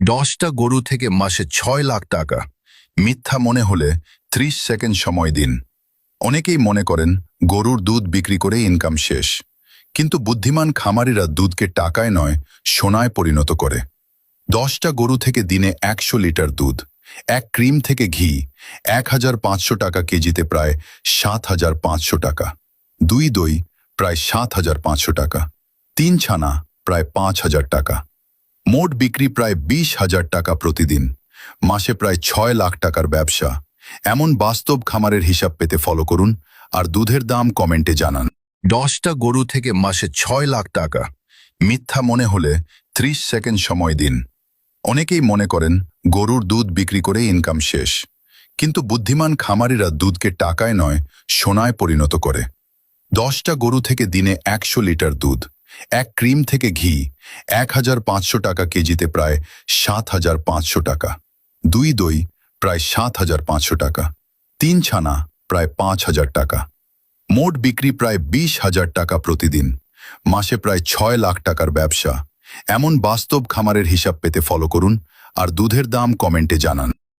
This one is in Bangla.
10টা গরু থেকে মাসে 6 লাখ টাকা। মিথ্যা মনে হলে 30 সেকেন্ড সময় দিন। অনেকেই মনে করেন গরুর দুধ বিক্রি করে ইনকাম শেষ, কিন্তু বুদ্ধিমান খামারিরা দুধকে টাকায় নয় সোনায় পরিণত করে। 10টা গরু থেকে দিনে 100 লিটার দুধ, এক ক্রিম থেকে ঘি, 1500 টাকা কেজিতে প্রায় 7500 টাকা, 2 দই প্রায় 7500 টাকা, 3 ছানা প্রায় 5000 টাকা, মোট বিক্রি প্রায় 20,000 টাকা প্রতিদিন, মাসে প্রায় 6 লাখ টাকার ব্যবসা। এমন বাস্তব খামারের হিসাব পেতে ফলো করুন আর দুধের দাম কমেন্টে জানান। 10টা গরু থেকে মাসে 6 লাখ টাকা। মিথ্যা মনে হলে 30 সেকেন্ড সময় দিন। অনেকেই মনে করেন গরুর দুধ বিক্রি করে ইনকাম শেষ, কিন্তু বুদ্ধিমান খামারিরা দুধকে টাকায় নয় সোনায় পরিণত করে। 10টা গরু থেকে দিনে 100 লিটার দুধ, এক ক্রিম থেকে ঘি, 1500 টাকা কেজিতে প্রায় 7500 টাকা, 2 দই প্রায় 7500 টাকা, 3 ছানা প্রায় 5000 টাকা, মোট বিক্রি প্রায় 20,000 টাকা প্রতিদিন, মাসে প্রায় 6 লাখ টাকার ব্যবসা। এমন বাস্তব খামারের হিসাব পেতে ফলো করুন আর দুধের দাম কমেন্টে জানান।